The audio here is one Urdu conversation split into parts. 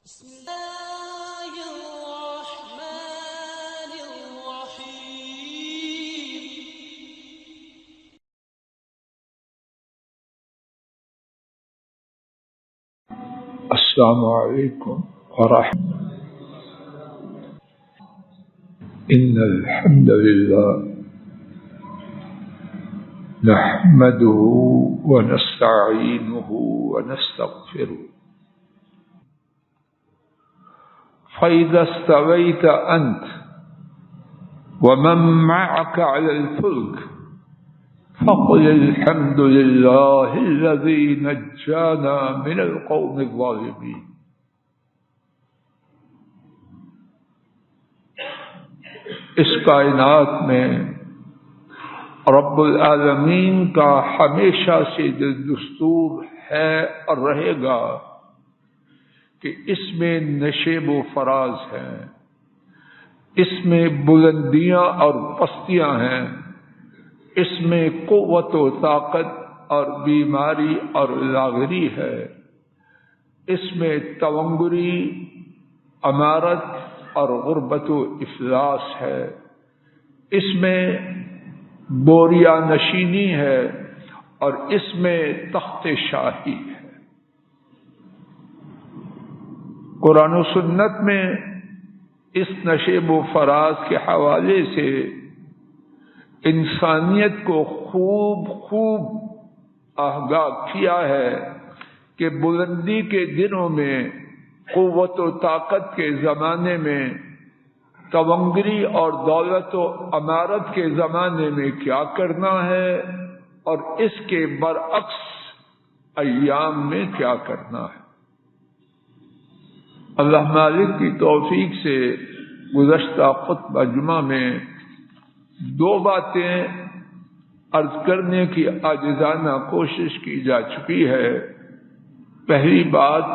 بسم الله الرحمن الرحيم. السلام عليكم ورحمة الله. إن الحمد لله نحمده ونستعينه ونستغفره فإذا استويت أنت ومن معك على الفلك فقل الحمد لله الذي نجانا من القوم الظالمين. اس کائنات میں رب العالمین کا ہمیشہ سے دستور ہے اور رہے گا کہ اس میں نشیب و فراز ہیں، اس میں بلندیاں اور پستیاں ہیں، اس میں قوت و طاقت اور بیماری اور لاغری ہے، اس میں تونگری، امارت اور غربت و افلاس ہے، اس میں بوریا نشینی ہے اور اس میں تخت شاہی ہے۔ قرآن و سنت میں اس نشیب و فراز کے حوالے سے انسانیت کو خوب آگاہ کیا ہے کہ بلندی کے دنوں میں، قوت و طاقت کے زمانے میں، تونگری اور دولت و امارت کے زمانے میں کیا کرنا ہے اور اس کے برعکس ایام میں کیا کرنا ہے۔ اللہ مالک کی توفیق سے گزشتہ خطبہ جمعہ میں دو باتیں عرض کرنے کی عاجزانہ کوشش کی جا چکی ہے۔ پہلی بات،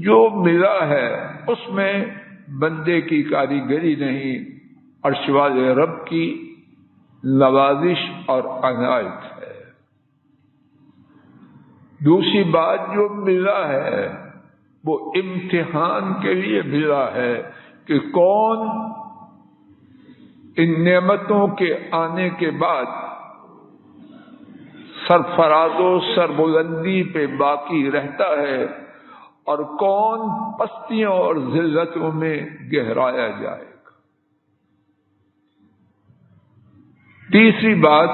جو ملا ہے اس میں بندے کی کاریگری نہیں، عرش والے رب کی نوازش اور عنایت ہے۔ دوسری بات، جو ملا ہے وہ امتحان کے لیے ملا ہے کہ کون ان نعمتوں کے آنے کے بعد سرفراز و سربلندی پہ باقی رہتا ہے اور کون پستیوں اور ذلتوں میں گہرایا جائے گا۔ تیسری بات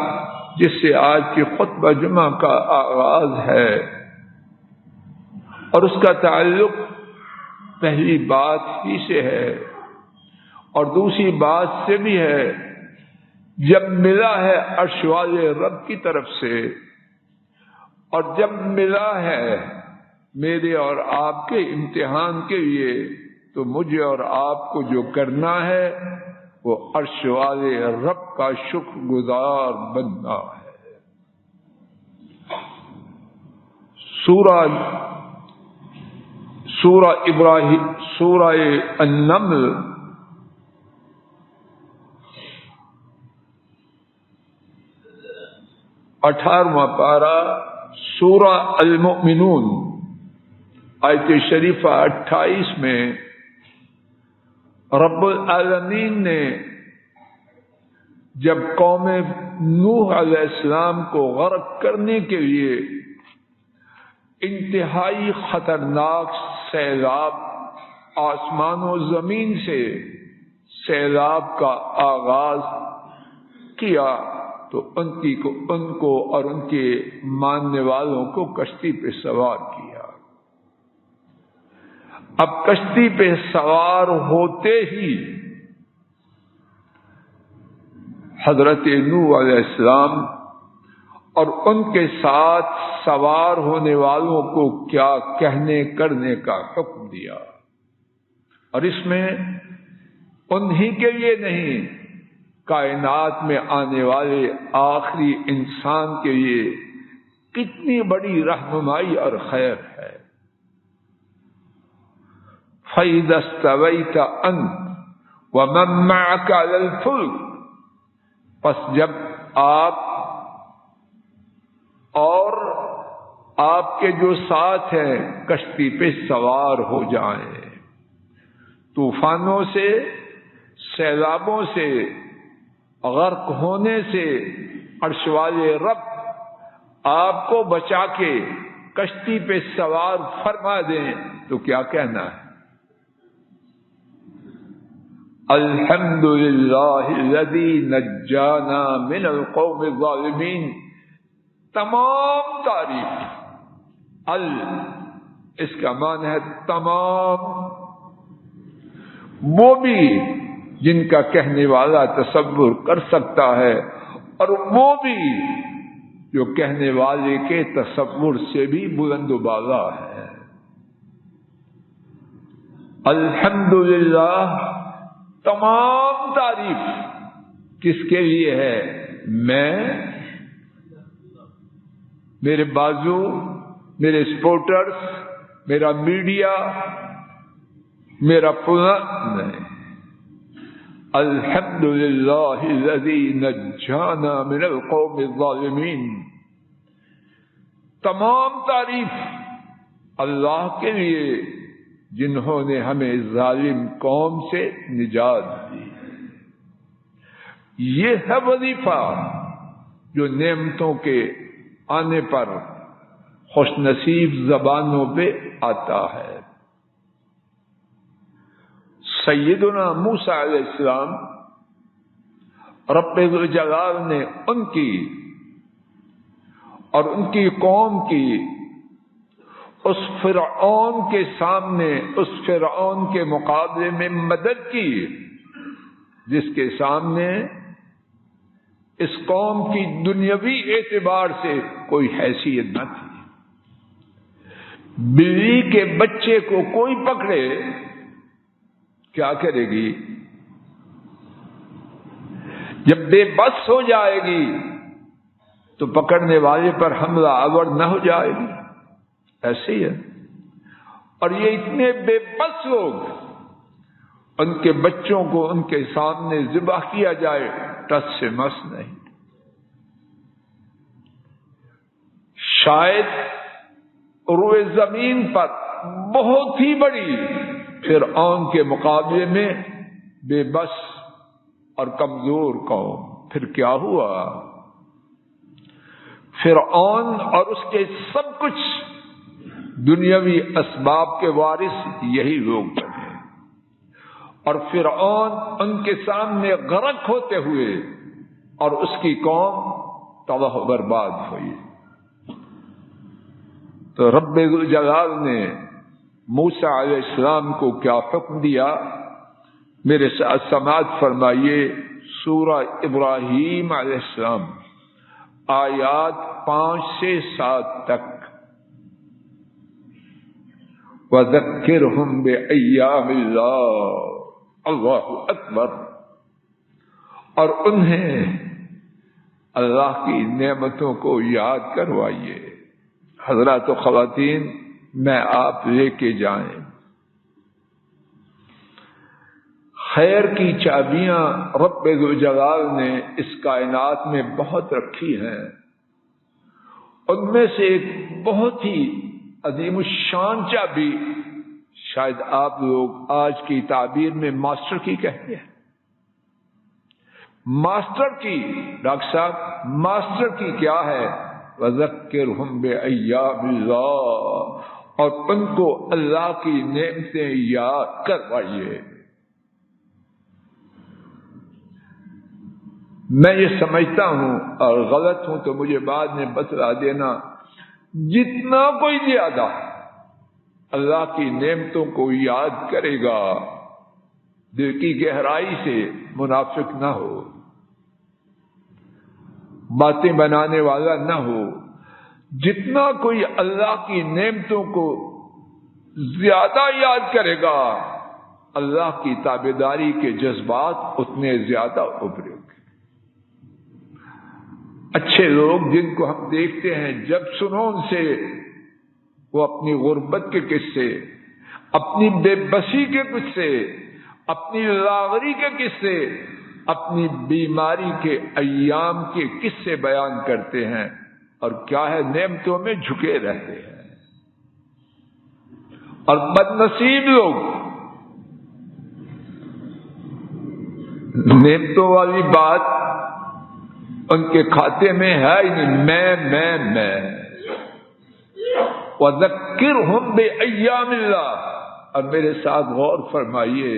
جس سے آج کی خطبہ جمعہ کا آغاز ہے اور اس کا تعلق پہلی بات ہی سے ہے اور دوسری بات سے بھی ہے، جب ملا ہے عرش والے رب کی طرف سے اور جب ملا ہے میرے اور آپ کے امتحان کے لیے، تو مجھے اور آپ کو جو کرنا ہے وہ عرش والے رب کا شکر گزار بننا ہے۔ سورہ ابراہیم، سورہ النمل 18واں پارہ، سورہ المؤمنون آیت شریفہ 28 میں رب العالمین نے جب قوم نوح علیہ السلام کو غرق کرنے کے لیے انتہائی خطرناک سیلاب، آسمان و زمین سے سیلاب کا آغاز کیا، تو ان کو اور ان کے ماننے والوں کو کشتی پہ سوار کیا۔ اب کشتی پہ سوار ہوتے ہی حضرت نوح علیہ السلام اور ان کے ساتھ سوار ہونے والوں کو کیا کہنے کرنے کا حکم دیا، اور اس میں انہی کے لیے نہیں، کائنات میں آنے والے آخری انسان کے لیے کتنی بڑی رہنمائی اور خیر ہے۔ فَإِذَا اسْتَوَيْتَ أَنْتَ وَمَن مَّعَكَ عَلَى الْفُلْكِ، پس جب آپ اور آپ کے جو ساتھ ہیں کشتی پہ سوار ہو جائیں. طوفانوں سے، سیلابوں سے، غرق ہونے سے عرش والے رب آپ کو بچا کے کشتی پہ سوار فرما دیں تو کیا کہنا ہے؟ الحمدللہ الذی نجانا من القوم الظالمین. تمام تعریف، اس کا معنی ہے تمام، وہ بھی جن کا کہنے والا تصور کر سکتا ہے اور وہ بھی جو کہنے والے کے تصور سے بھی بلند و بالا ہے. الحمدللہ تمام تعریف کس کے لیے ہے؟ میں، میرے بازو، میرے سپورٹرز، میرا میڈیا، میرا پورا نہیں. الحمدللہ الذی نجانا من القوم الظالمین. تمام تعریف اللہ کے لیے جنہوں نے ہمیں ظالم قوم سے نجات دی. یہ ہے وظیفہ جو نعمتوں کے آنے پر خوش نصیب زبانوں پہ آتا ہے. سیدنا موسیٰ علیہ السلام رب ذوالجلال نے ان کی اور ان کی قوم کی اس فرعون کے سامنے، اس فرعون کے مقابلے میں مدد کی جس کے سامنے اس قوم کی دنیاوی اعتبار سے کوئی حیثیت نہ تھی. بلی کے بچے کو کوئی پکڑے کیا کرے گی؟ جب بے بس ہو جائے گی تو پکڑنے والے پر حملہ آور نہ ہو جائے گی. ایسے ہی ہے. اور یہ اتنے بے بس لوگ، ان کے بچوں کو ان کے سامنے ذبح کیا جائے ٹس سے مس نہیں. شاید روئے زمین پر بہت ہی بڑی فرعون کے مقابلے میں بے بس اور کمزور قوم. پھر کیا ہوا؟ فرعون اور اس کے سب کچھ دنیاوی اسباب کے وارث یہی لوگ بنے، اور فرعون ان کے سامنے غرق ہوتے ہوئے اور اس کی قوم تباہ و برباد ہوئی. تو رب ذوالجلال نے موسیٰ علیہ السلام کو کیا حکم دیا؟ میرے ساتھ سماعت فرمائیے. سورہ ابراہیم علیہ السلام آیات 5 سے 7 تک. وَذَكِّرْهُمْ بِأَيَّامِ اللَّهِ، اللہ اکبر. اور انہیں اللہ کی نعمتوں کو یاد کروائیے. حضرات و خواتین، میں آپ لے کے جائیں. خیر کی چابیاں رب ذوالجلال نے اس کائنات میں بہت رکھی ہیں. ان میں سے ایک بہت ہی عظیم الشان چابی شاید آپ لوگ آج کی تعبیر میں ماسٹر کی کہتے ہیں. ماسٹر کی، ڈاکٹر صاحب ماسٹر کی کیا ہے؟ وَذَكِّرْهُمْ بِأَيَّامِ اللَّهِ، اور ان کو اللہ کی نعمتیں یاد کروائیے. میں یہ سمجھتا ہوں اور غلط ہوں تو مجھے بعد میں بتلا دینا، جتنا کوئی زیادہ اللہ کی نعمتوں کو یاد کرے گا دل کی گہرائی سے منافق نہ ہو، باتیں بنانے والا نہ ہو. جتنا کوئی اللہ کی نعمتوں کو زیادہ یاد کرے گا اللہ کی تابعداری کے جذبات اتنے زیادہ ابھریں گے. اچھے لوگ جن کو ہم دیکھتے ہیں جب سنو ان سے وہ اپنی غربت کے قصے، اپنی بے بسی کے قصے، اپنی لاغری کے قصے، اپنی بیماری کے ایام کے قصے بیان کرتے ہیں. اور کیا ہے نعمتوں میں جھکے رہتے ہیں. اور بد نصیب لوگ نعمتوں والی بات ان کے کھاتے میں ہے ہی نہیں. میں وَذَكِّرْهُمْ بِأَيَّامِ اللَّهِ. اور میرے ساتھ غور فرمائیے,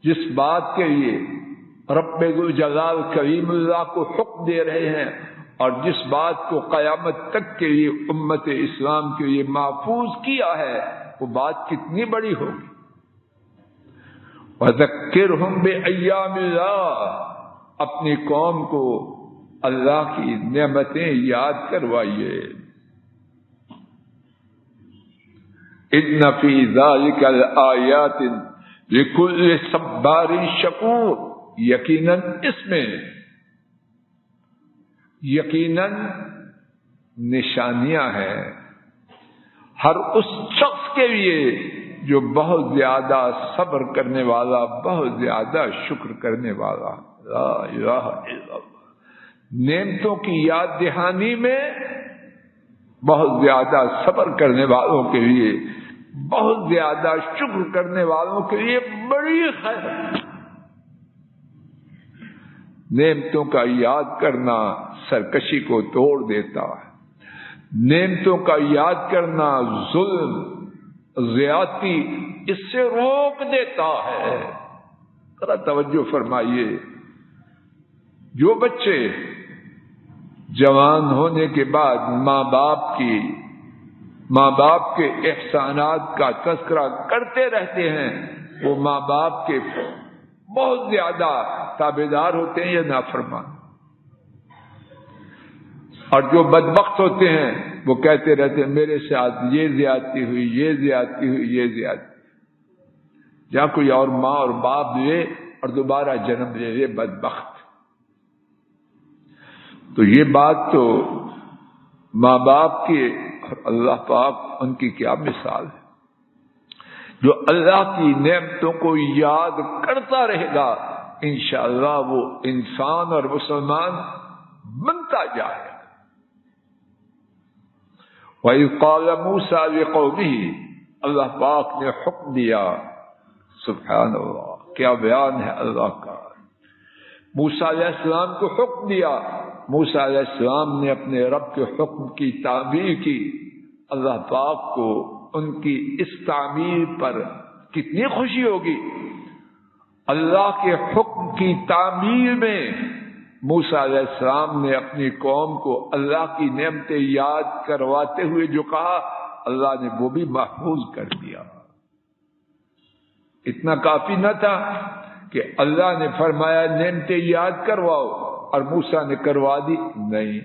جس بات کے لیے رب ذوالجلال کریم اللہ کو حکم دے رہے ہیں اور جس بات کو قیامت تک کے لیے امت اسلام کے لیے محفوظ کیا ہے, وہ بات کتنی بڑی ہوگی. وَذَكِّرْهُمْ بِأَيَّامِ اللَّهِ. اپنی قوم کو اللہ کی نعمتیں یاد کروائیے. اِنَّ فِي ذَلِكَ الْآيَاتٍ لِكُلِّ صَبَّارٍ شَكُورٍ. یقیناً اس میں نشانیاں ہیں ہر اس شخص کے لیے جو بہت زیادہ صبر کرنے والا, بہت زیادہ شکر کرنے والا. لا الہ الا اللہ. نعمتوں کی یاد دہانی میں بہت زیادہ صبر کرنے والوں کے لیے, بہت زیادہ شکر کرنے والوں کے لیے بڑی خیر. نعمتوں کا یاد کرنا سرکشی کو توڑ دیتا ہے. نعمتوں کا یاد کرنا ظلم, زیادتی اس سے روک دیتا ہے. ذرا توجہ فرمائیے, جو بچے جوان ہونے کے بعد ماں باپ کے احسانات کا تذکرہ کرتے رہتے ہیں, وہ ماں باپ کے بہت زیادہ تابعدار ہوتے ہیں یا نافرمان. اور جو بدبخت ہوتے ہیں وہ کہتے رہتے ہیں میرے ساتھ یہ زیادتی ہوئی, یہ زیادتی ہوئی, یہ زیادتی. جہاں کوئی اور ماں اور باپ لے اور دوبارہ جنم لے لے بدبخت. تو یہ بات تو ماں باپ کی اور اللہ پاک ان کی کیا مثال ہے. جو اللہ کی نعمتوں کو یاد کرتا رہے گا انشاءاللہ وہ انسان اور مسلمان بنتا جائے گا. وَإِذْ قَالَ مُوسَىٰ لِقَوْمِهِ. اللہ پاک نے حکم دیا, سبحان اللہ, کیا بیان ہے اللہ کا. موسیٰ علیہ السلام کو حکم دیا. موسیٰ علیہ السلام نے اپنے رب کے حکم کی تعبیر کی. اللہ پاک کو ان کی اس تعبیر پر کتنی خوشی ہوگی. اللہ کے حکم کی تعبیر میں موسیٰ علیہ السلام نے اپنی قوم کو اللہ کی نعمتیں یاد کرواتے ہوئے جو کہا, اللہ نے وہ بھی محفوظ کر دیا. اتنا کافی نہ تھا کہ اللہ نے فرمایا نعمتیں یاد کرواؤ اور موسیٰ نے کروا دی, نہیں,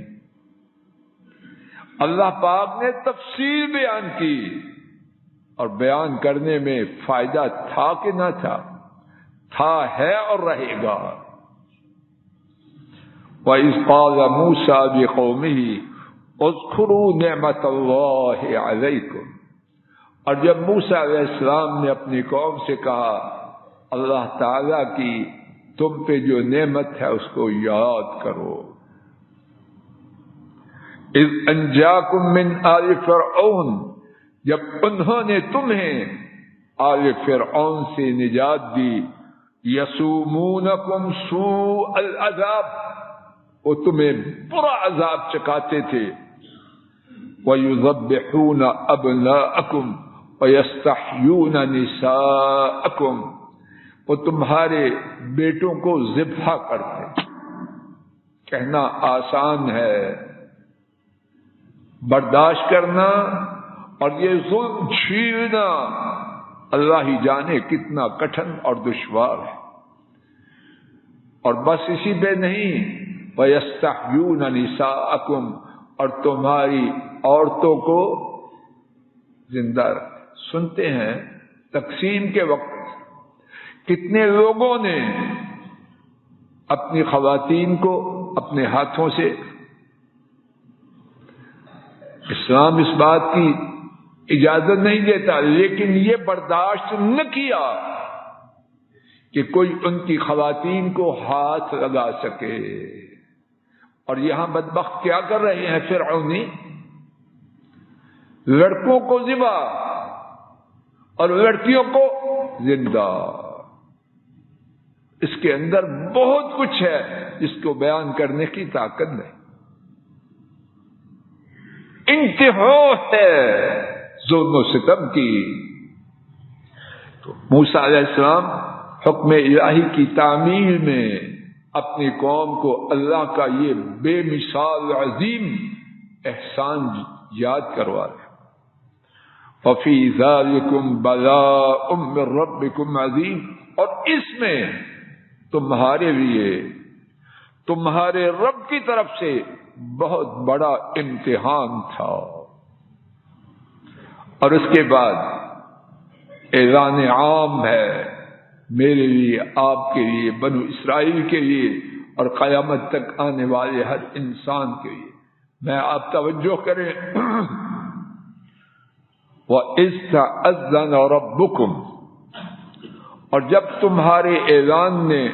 اللہ پاک نے تفصیل بیان کی. اور بیان کرنے میں فائدہ تھا کہ نہ تھا؟ تھا, ہے اور رہے گا. وَإِذْ قَالَ مُوسَىٰ لِقَوْمِهِ اذْكُرُوا نِعْمَةَ اللَّهِ عَلَيْكُمْ. اور جب موسیٰ علیہ السلام نے اپنی قوم سے کہا اللہ تعالیٰ کی تم پہ جو نعمت ہے اس کو یاد کرو. اذ انجاکم من آل فرعون. جب انہوں نے تمہیں آل فرعون سے نجات دی. یسومونکم سوء العذاب. وہ تمہیں برا عذاب چکاتے تھے. وَيُذَبِّحُونَ أَبْنَاءَكُمْ وَيَسْتَحْيُونَ نِسَاءَكُمْ. وہ تمہارے بیٹوں کو ذبح کرتے. کہنا آسان ہے, برداشت کرنا اور یہ ظلم چھیلنا اللہ ہی جانے کتنا کٹھن اور دشوار ہے. اور بس اسی پہ نہیں, وَيَسْتَحْيُونَ نِسَاءَكُمْ. اور تمہاری عورتوں کو زندہ سنتے ہیں تقسیم کے وقت کتنے لوگوں نے اپنی خواتین کو اپنے ہاتھوں سے, اسلام اس بات کی اجازت نہیں دیتا لیکن یہ برداشت نہ کیا کہ کوئی ان کی خواتین کو ہاتھ لگا سکے. اور یہاں بدبخت کیا کر رہے ہیں فرعونی؟ لڑکوں کو ذبح اور لڑکیوں کو زندہ. اس کے اندر بہت کچھ ہے جس کو بیان کرنے کی طاقت نہیں. انتہا ہے ظلم و ستم کی. تو موسیٰ علیہ السلام حکم الہی کی تعمیل میں اپنی قوم کو اللہ کا یہ بے مثال عظیم احسان یاد کروا رہے ہیں. فَفِي ذَلِكُمْ بَلَاءٌ مِّن رَبِّكُمْ عَظِيمٌ. اور اس میں تمہارے لیے تمہارے رب کی طرف سے بہت بڑا امتحان تھا. اور اس کے بعد اعلان عام ہے میرے لیے، آپ کے لیے، بنو اسرائیل کے لیے اور قیامت تک آنے والے ہر انسان کے لیے. میں آپ توجہ کریں. وَإِذْ تَأَذَّنَ رَبُّكُمْ. اور جب تمہارے اعلان نے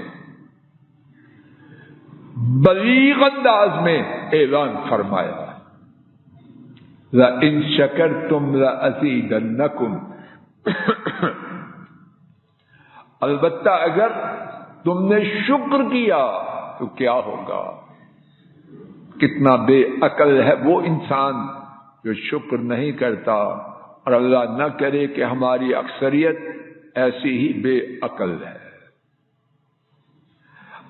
بلیغ انداز میں اعلان فرمایا، لَإِن شَكَرْتُمْ لَأَزِيدَنَّكُمْ. البتہ اگر تم نے شکر کیا تو کیا ہوگا. کتنا بے عقل ہے وہ انسان جو شکر نہیں کرتا، اور اللہ نہ کرے کہ ہماری اکثریت ایسی ہی بے عقل ہے.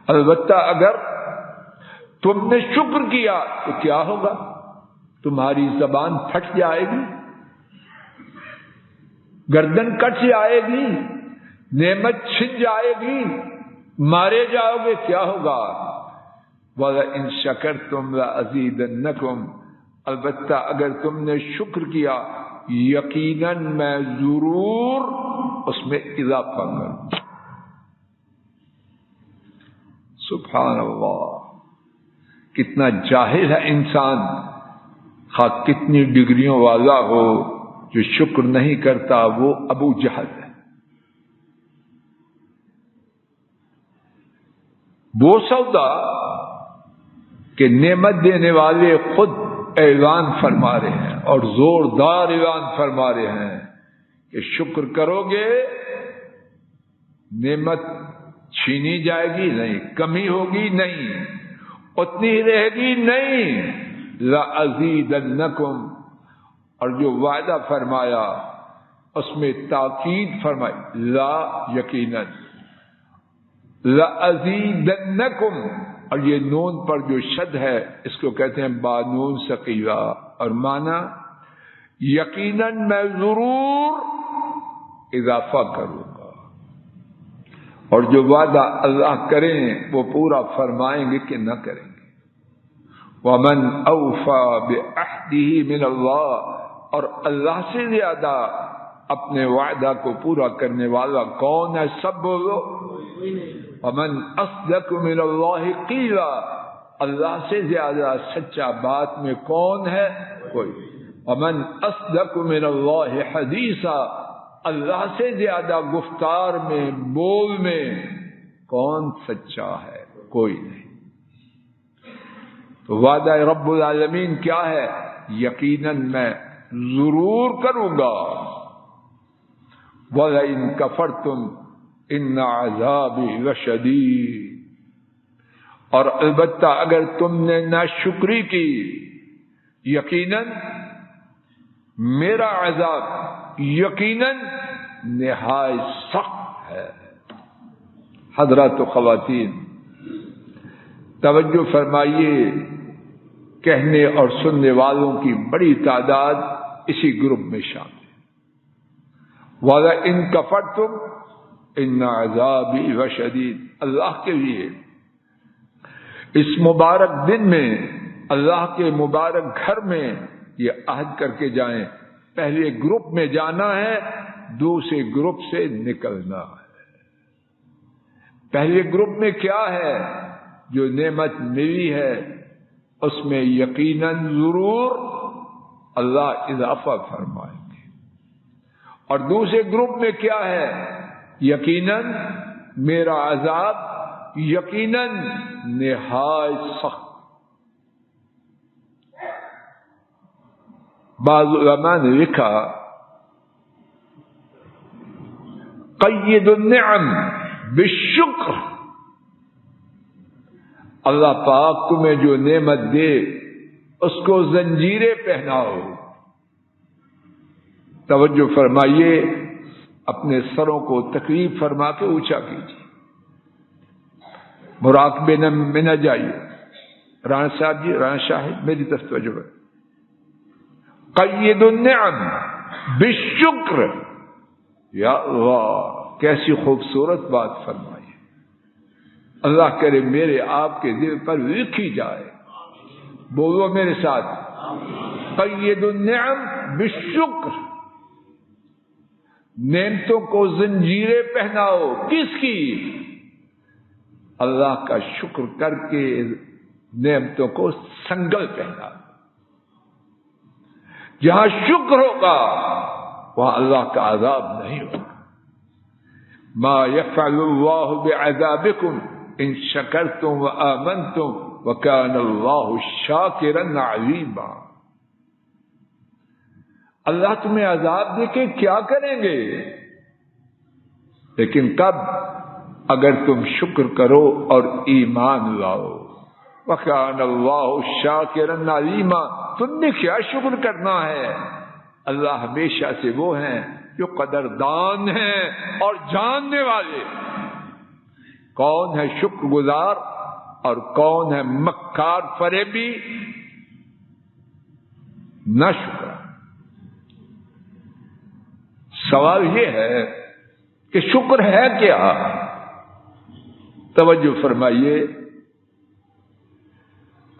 البتہ اگر تم نے شکر کیا تو کیا ہوگا، تمہاری زبان پھٹ جائے گی، گردن کٹ جائے گی، نعمت چھن جائے گی، مارے جاؤ گے. کیا ہوگا؟ وَلَئِن شَكَرْتُمْ لَأَزِيدَنَّكُمْ. البتہ اگر تم نے شکر کیا یقیناً میں ضرور اس میں اضافہ کروں. سبحان اللہ. کتنا جاہل ہے انسان، خواہ کتنی ڈگریوں والا ہو، جو شکر نہیں کرتا وہ ابو جہل ہے. وہ سودا کہ نعمت دینے والے خود اعلان فرما رہے ہیں اور زوردار اعلان فرما رہے ہیں کہ شکر کرو گے نعمت چھینی جائے گی نہیں، کمی ہوگی نہیں، اتنی ہی رہے گی نہیں. لَأَزِيدَنَّكُمْ. اور جو وعدہ فرمایا اس میں تاکید فرمائی، لا یقیناً، لَأَزِيدَنَّكُمْ. اور یہ نون پر جو شد ہے اس کو کہتے ہیں بانون ثقیلہ، اور معنی یقیناً میں ضرور اضافہ کروں گا. اور جو وعدہ اللہ کریں وہ پورا فرمائیں گے کہ نہ کریں گے. وَمَنْ أَوْفَى بِعَهْدِهِ مِنَ اللَّهِ. اور اللہ سے زیادہ اپنے وعدہ کو پورا کرنے والا کون ہے؟ سب بولو. وَمَنْ أَصْدَقُ مِنَ اللَّهِ قِيلًا. اللہ سے زیادہ سچا بات میں کون ہے؟ کوئی. وَمَنْ أَصْدَقُ مِنَ اللَّهِ حَدِيثًا. اللہ سے زیادہ گفتار میں، بول میں کون سچا ہے؟ کوئی نہیں. تو وعدہ رب العالمین کیا ہے؟ یقیناً میں ضرور کروں گا. وَلَئِن كَفَرْتُمْ إِنَّ عَذَابِي لَشَدِيدٌ. اور البتہ اگر تم نے ناشکری کی یقیناً میرا عذاب یقیناً نہایت سخت ہے. حضرات و خواتین توجہ فرمائیے، کہنے اور سننے والوں کی بڑی تعداد اسی گروپ میں شامل ہے. وَلَئِن كَفَرْتُمْ إِنَّ عَذَابِي لَشَدِيدٌ. اللہ کے لیے اس مبارک دن میں، اللہ کے مبارک گھر میں یہ عہد کر کے جائیں، پہلے گروپ میں جانا ہے، دوسرے گروپ سے نکلنا ہے. پہلے گروپ میں کیا ہے؟ جو نعمت ملی ہے اس میں یقیناً ضرور اللہ اضافہ فرمائیں گے. اور دوسرے گروپ میں کیا ہے؟ یقیناً میرا عذاب یقیناً نہایت سخت. بعض علماء نے لکھا قید النعم بالشکر، اللہ پاک تمہیں جو نعمت دے اس کو زنجیریں پہناؤ۔ توجہ فرمائیے، اپنے سروں کو تکلیف فرما کے اونچا کیجیے، مراقبے میں نہ جائیے۔ رانا صاحب جی، رانا شاہد، میری طرف توجہ ہے۔ قید النعم بالشکر، یا اللہ کیسی خوبصورت بات فرمائی۔ اللہ کرے میرے آپ کے دل پر لکھی جائے، بولو میرے ساتھ، قید النعم بالشکر، نعمتوں کو زنجیریں پہناؤ۔ کس کی؟ اللہ کا شکر کر کے نعمتوں کو سنگل پہناؤ۔ جہاں شکر ہوگا وہاں اللہ کا عذاب نہیں ہوگا۔ ما يفعل اللہ بعذابکم ان شکرتم وآمنتم وکان اللہ شاکرا علیما۔ اللہ تمہیں عذاب دے کے کیا کریں گے؟ لیکن کب؟ اگر تم شکر کرو اور ایمان لاؤ۔ وکان اللہ شاکرا علیما، تم نے کیا شکر کرنا ہے؟ اللہ ہمیشہ سے وہ ہیں جو قدردان ہیں اور جاننے والے۔ کون ہے شکر گزار اور کون ہے مکار فریبی؟ نہ شکر۔ سوال یہ ہے کہ شکر ہے کیا؟ توجہ فرمائیے،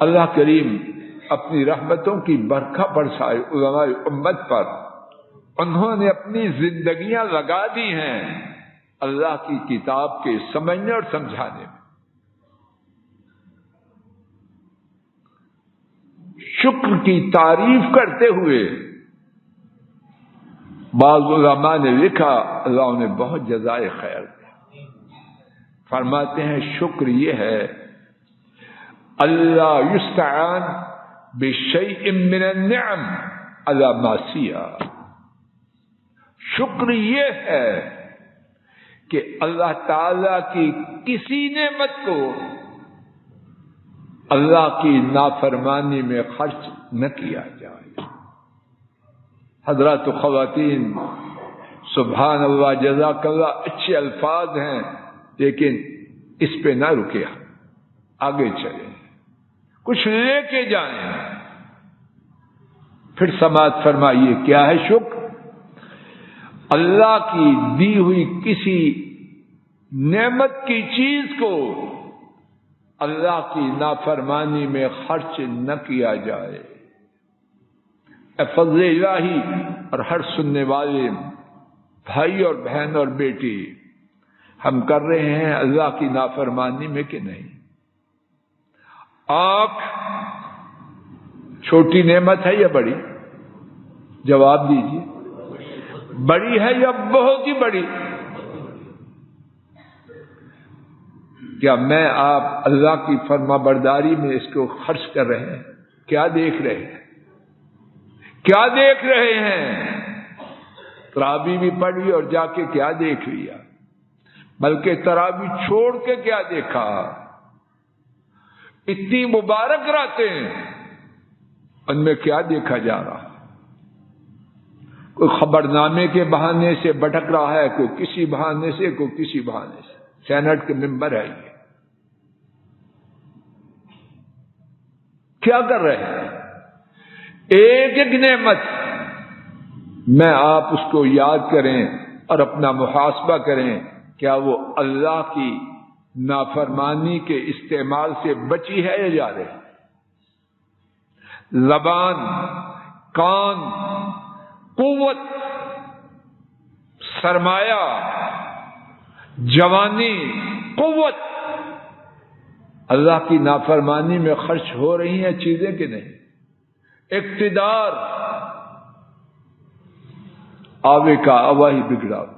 اللہ کریم اپنی رحمتوں کی برکھا برسائے علماء امت پر۔ انہوں نے اپنی زندگیاں لگا دی ہیں اللہ کی کتاب کے سمجھنے اور سمجھانے میں۔ شکر کی تعریف کرتے ہوئے بعض علماء نے لکھا، اللہ انہیں بہت جزائے خیر دے، فرماتے ہیں شکر یہ ہے اللہ یستعان بشیء من النعم علی معصیہ۔ شکر یہ ہے کہ اللہ تعالی کی کسی نعمت کو اللہ کی نافرمانی میں خرچ نہ کیا جائے۔ حضرات و خواتین، سبحان اللہ، جزاک اللہ، اچھے الفاظ ہیں، لیکن اس پہ نہ رکے، آگے چلیں، کچھ لے کے جائیں۔ پھر سماعت فرمائیے، کیا ہے شکر؟ اللہ کی دی ہوئی کسی نعمت کی چیز کو اللہ کی نافرمانی میں خرچ نہ کیا جائے۔ اے فضل الہی اور ہر سننے والے بھائی اور بہن اور بیٹی، ہم کر رہے ہیں اللہ کی نافرمانی میں کہ نہیں؟ آنکھ چھوٹی نعمت ہے یا بڑی؟ جواب دیجیے، بڑی ہے یا بہت ہی بڑی؟ کیا میں آپ اللہ کی فرما برداری میں اس کو خرچ کر رہے ہیں؟ کیا دیکھ رہے ہیں؟ کیا دیکھ رہے ہیں؟ تراویح بھی پڑھی اور جا کے کیا دیکھ لیا؟ بلکہ تراویح چھوڑ کے کیا دیکھا؟ اتنی مبارک راتیں، ان میں کیا دیکھا جا رہا؟ کوئی خبرنامے کے بہانے سے بھٹک رہا ہے، کوئی کسی بہانے سے، کوئی کسی بہانے سے، سینٹ کے ممبر ہے یہ، کیا کر رہے ہیں؟ ایک ایک نعمت میں آپ اس کو یاد کریں اور اپنا محاسبہ کریں، کیا وہ اللہ کی نافرمانی کے استعمال سے بچی ہے یا جا رہے؟ زبان، کان، قوت، سرمایہ، جوانی، قوت اللہ کی نافرمانی میں خرچ ہو رہی ہیں چیزیں کہ نہیں؟ اقتدار، آوے کا آوا ہی بگڑا ہوا،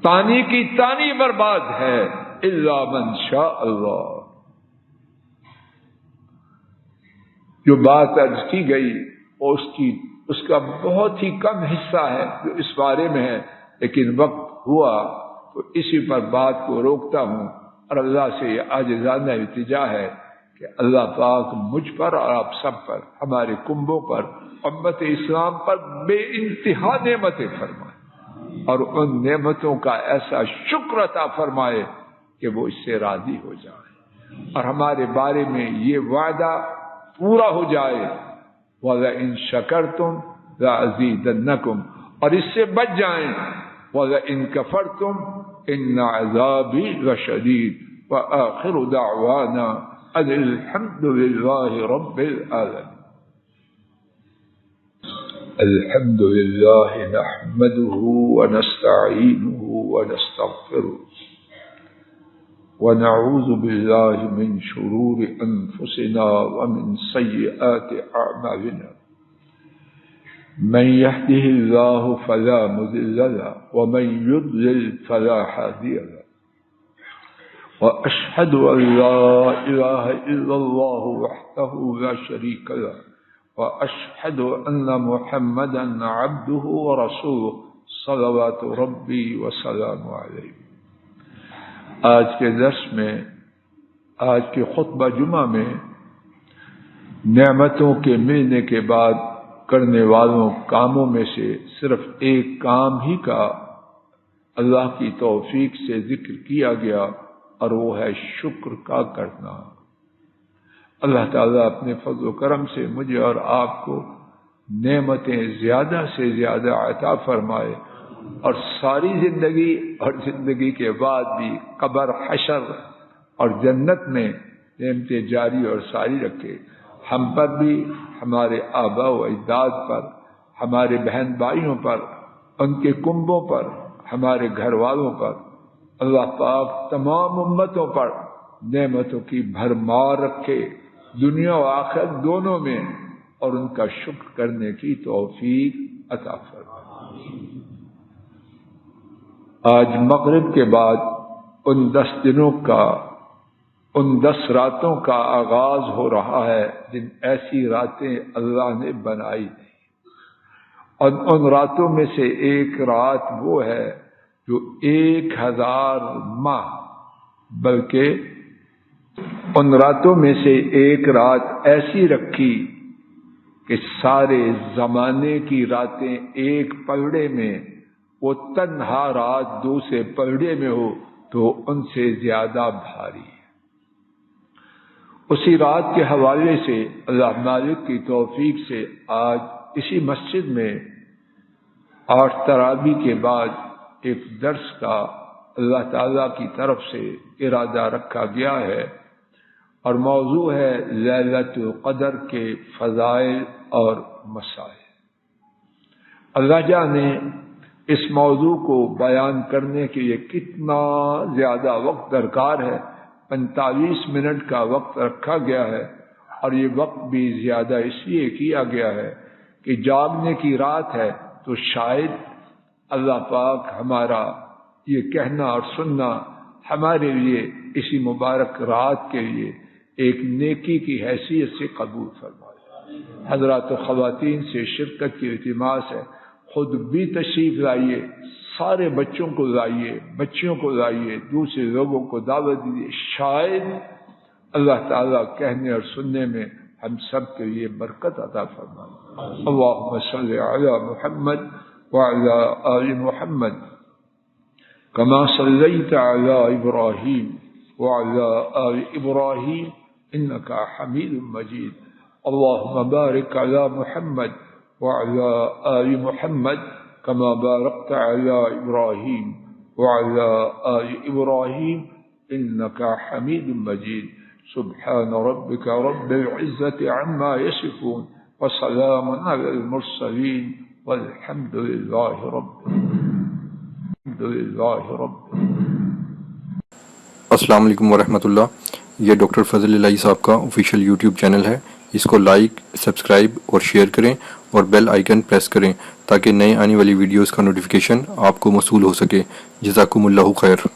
تانی کی تانی برباد ہے، الا من شاء اللہ۔ جو بات عرض کی گئی اور اس کا بہت ہی کم حصہ ہے جو اس بارے میں ہے، لیکن وقت ہوا تو اسی پر بات کو روکتا ہوں، اور اللہ سے یہ عاجزانہ التجا ہے کہ اللہ پاک مجھ پر اور آپ سب پر، ہمارے کنبوں پر، امت اسلام پر بے انتہا نعمتیں فرمائے، اور ان نعمتوں کا ایسا شکر عطا فرمائے کہ وہ اس سے راضی ہو جائے، اور ہمارے بارے میں یہ وعدہ پورا ہو جائے، وَلَئِن شَكَرْتُمْ لَأَزِيدَنَّكُمْ، اور اس سے بچ جائیں، وَلَئِن كَفَرْتُمْ إِنَّ عَذَابِي لَشَدِيدٌ، وَآخِرُ دَعْوَانَا أَنِ الْحَمْدُ لِلَّهِ رَبِّ الْعَالَمِينَ۔ الحمد لله نحمده ونستعينه ونستغفره ونعوذ بالله من شرور أنفسنا ومن سيئات أعمالنا، من يهده الله فلا مضل له ومن يضلل فلا هادي له، وأشهد أن لا إله إلا الله وحده لا شريك له، وأشهد أن محمدا عبده ورسوله صلوات ربي وسلامه عليه۔ آج کے درس میں، آج کے خطبہ جمعہ میں، نعمتوں کے ملنے کے بعد کرنے والوں کاموں میں سے صرف ایک کام ہی کا اللہ کی توفیق سے ذکر کیا گیا، اور وہ ہے شکر کا کرنا۔ اللہ تعالیٰ اپنے فضل و کرم سے مجھے اور آپ کو نعمتیں زیادہ سے زیادہ عطا فرمائے، اور ساری زندگی اور زندگی کے بعد بھی قبر، حشر اور جنت میں نعمتیں جاری اور ساری رکھے، ہم پر بھی، ہمارے آباء و اجداد پر، ہمارے بہن بھائیوں پر، ان کے کنبوں پر، ہمارے گھر والوں پر، اللہ پاک تمام امتوں پر نعمتوں کی بھرمار رکھے، دنیا و آخرت دونوں میں، اور ان کا شکر کرنے کی توفیق عطا فرمائے۔ آج مغرب کے بعد ان 10 دنوں کا، ان 10 راتوں کا آغاز ہو رہا ہے جن ایسی راتیں اللہ نے بنائی نہیں، اور ان راتوں میں سے ایک رات وہ ہے جو 1000 ماہ، بلکہ ان راتوں میں سے ایک رات ایسی رکھی کہ سارے زمانے کی راتیں ایک پلڑے میں، وہ تنہا رات دوسرے پلڑے میں ہو تو ان سے زیادہ بھاری ہے۔ اسی رات کے حوالے سے اللہ مالک کی توفیق سے آج اسی مسجد میں 8 تراویح کے بعد ایک درس کا اللہ تعالیٰ کی طرف سے ارادہ رکھا گیا ہے، اور موضوع ہے لیلۃ القدر کے فضائل اور مسائل۔ اللہ جانے اس موضوع کو بیان کرنے کے لیے کتنا زیادہ وقت درکار ہے۔ 45 منٹ کا وقت رکھا گیا ہے، اور یہ وقت بھی زیادہ اس لیے کیا گیا ہے کہ جاگنے کی رات ہے، تو شاید اللہ پاک ہمارا یہ کہنا اور سننا ہمارے لیے اسی مبارک رات کے لیے ایک نیکی کی حیثیت سے قبول فرمائے۔ حضرات و خواتین سے شرکت کی التماس ہے، خود بھی تشریف لائیے، سارے بچوں کو لائیے، بچیوں کو لائیے، دوسرے لوگوں کو دعوت دیجیے، شاید اللہ تعالیٰ کہنے اور سننے میں ہم سب کے لیے برکت عطا فرمائے۔ اللہم صلی علی محمد وعلی آل محمد کما صلیت علی ابراہیم وعلی آل ابراہیم انک حمید مجید۔ اللہم بارک علی محمد وعلی آل محمد کما بارکت علی ابراہیم وعلی آل ابراہیم انک حمید مجید۔ سبحان ربک رب العزة عما یصفون وسلام علی المرسلین والحمد للہ رب السلام علیکم ورحمۃ اللہ۔ یہ ڈاکٹر فضل الہی صاحب کا آفیشیل یوٹیوب چینل ہے، اس کو لائک، سبسکرائب اور شیئر کریں، اور بیل آئیکن پریس کریں تاکہ نئے آنے والی ویڈیوز کا نوٹیفیکیشن آپ کو موصول ہو سکے۔ جزاکم اللہ خیر۔